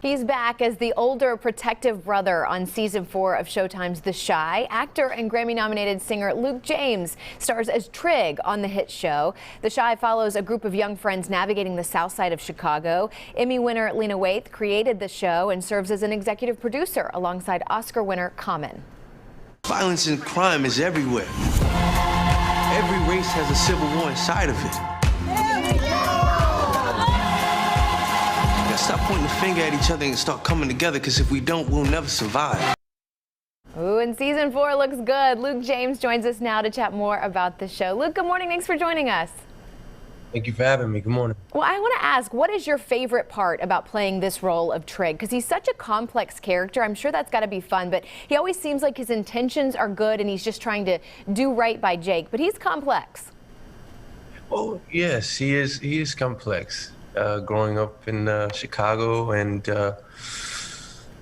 He's back as the older protective brother on season 4 of Showtime's The Chi. Actor and Grammy-nominated singer Luke James stars as Trig on the hit show. The Chi follows a group of young friends navigating the south side of Chicago. Emmy winner Lena Waithe created the show and serves as an executive producer alongside Oscar winner Common. Violence and crime is everywhere. Every race has a civil war inside of it. Stop pointing the finger at each other and start coming together, because if we don't, we'll never survive. Ooh, and season 4 looks good. Luke James joins us now to chat more about the show. Luke, good morning. Thanks for joining us. Thank you for having me. Good morning. Well, I want to ask, what is your favorite part about playing this role of Trig? Because he's such a complex character. I'm sure that's got to be fun, but he always seems like his intentions are good and he's just trying to do right by Jake, but he's complex. Oh, yes, he is complex. Growing up in Chicago and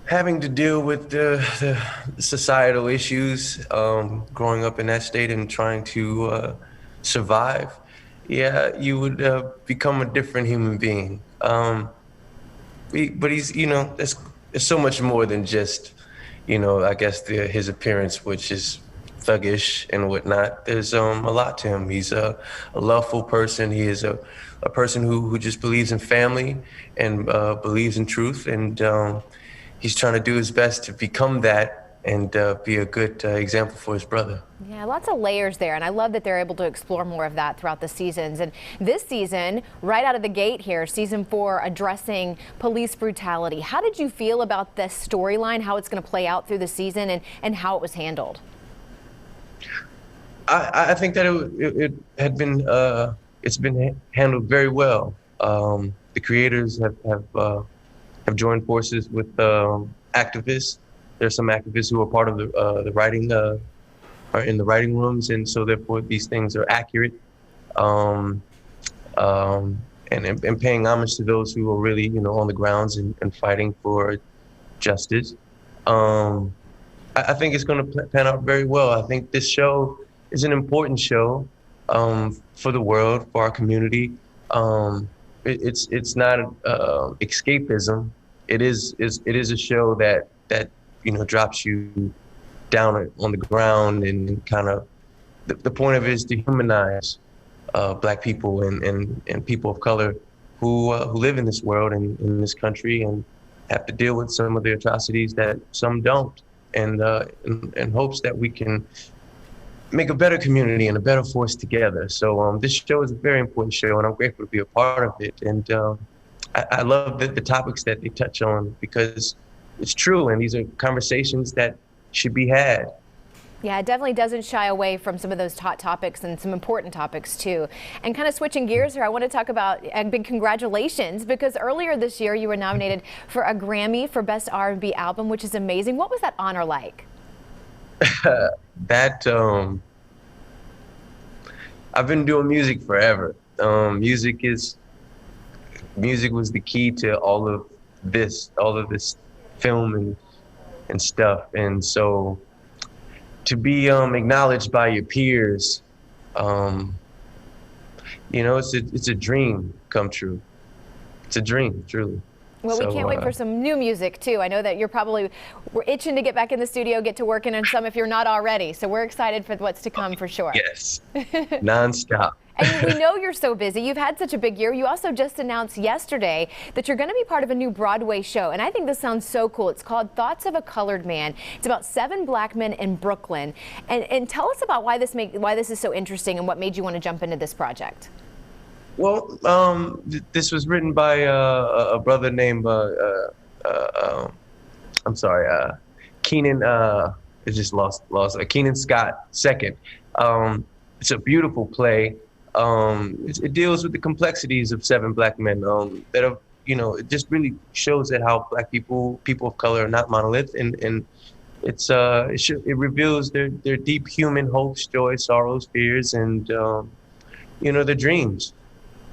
having to deal with the societal issues, growing up in that state and trying to survive, yeah, you would become a different human being. But he's, there's so much more than just, I guess his appearance, which is thuggish and whatnot. There's a lot to him. He's a loveful person. He is a person who just believes in family and believes in truth, and he's trying to do his best to become that and be a good example for his brother. Yeah, lots of layers there, and I love that they're able to explore more of that throughout the seasons. And this season, right out of the gate here, season 4, addressing police brutality. How did you feel about this storyline, how it's going to play out through the season, and how it was handled? I think that it had been it's been handled very well. The creators have joined forces with activists. There's some activists who are part of the writing, are in the writing rooms, and so therefore these things are accurate. And paying homage to those who are really on the grounds and fighting for justice. I think it's going to pan out very well. I think this show is an important show for the world, for our community. It's not escapism. It is a show that drops you down on the ground, and kind of the point of it is to humanize Black people and people of color who live in this world and in this country and have to deal with some of the atrocities that some don't, and in hopes that we can make a better community and a better force together. So this show is a very important show, and I'm grateful to be a part of it. And I love the topics that they touch on, because it's true, and these are conversations that should be had. Yeah, it definitely doesn't shy away from some of those hot topics and some important topics too. And kind of switching gears here, I want to talk about a big congratulations, because earlier this year you were nominated for a Grammy for Best R&B Album, which is amazing. What was that honor like? I've been doing music forever. Music was the key to all of this film and stuff. And so to be acknowledged by your peers, it's a dream come true. It's a dream, truly. Well, we can't wait for some new music too. I know that we're itching to get back in the studio, get to working on some if you're not already. So we're excited for what's to come for sure. Yes, nonstop. And we know you're so busy. You've had such a big year. You also just announced yesterday that you're going to be part of a new Broadway show. And I think this sounds so cool. It's called Thoughts of a Colored Man. It's about 7 Black men in Brooklyn. And tell us about why this is so interesting and what made you want to jump into this project. Well, this was written by a brother named Keenan. It just lost. Keenan Scott II. It's a beautiful play. It deals with the complexities of 7 Black men that are, it just really shows that how Black people of color are not monolith, and it reveals their deep human hopes, joys, sorrows, fears, and their dreams.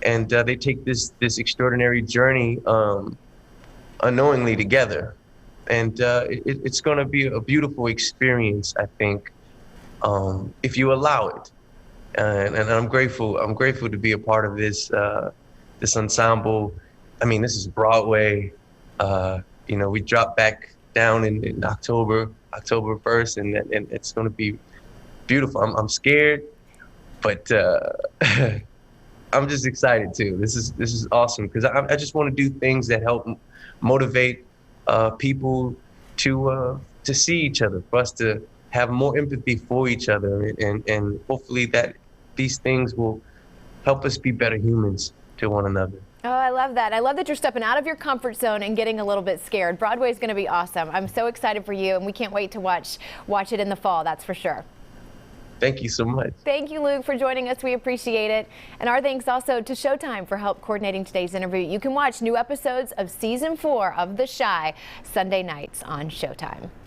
And they take this extraordinary journey unknowingly together, and it's going to be a beautiful experience, I think, if you allow it. And I'm grateful. I'm grateful to be a part of this ensemble. I mean, this is Broadway. we drop back down in October 1st, and it's going to be beautiful. I'm scared, but I'm just excited too. This is awesome because I just want to do things that help motivate people to see each other, for us to have more empathy for each other, and hopefully that these things will help us be better humans to one another. Oh, I love that. I love that you're stepping out of your comfort zone and getting a little bit scared. Broadway is going to be awesome. I'm so excited for you, and we can't wait to watch it in the fall, that's for sure. Thank you so much. Thank you, Luke, for joining us. We appreciate it. And our thanks also to Showtime for help coordinating today's interview. You can watch new episodes of Season 4 of The Chi Sunday nights on Showtime.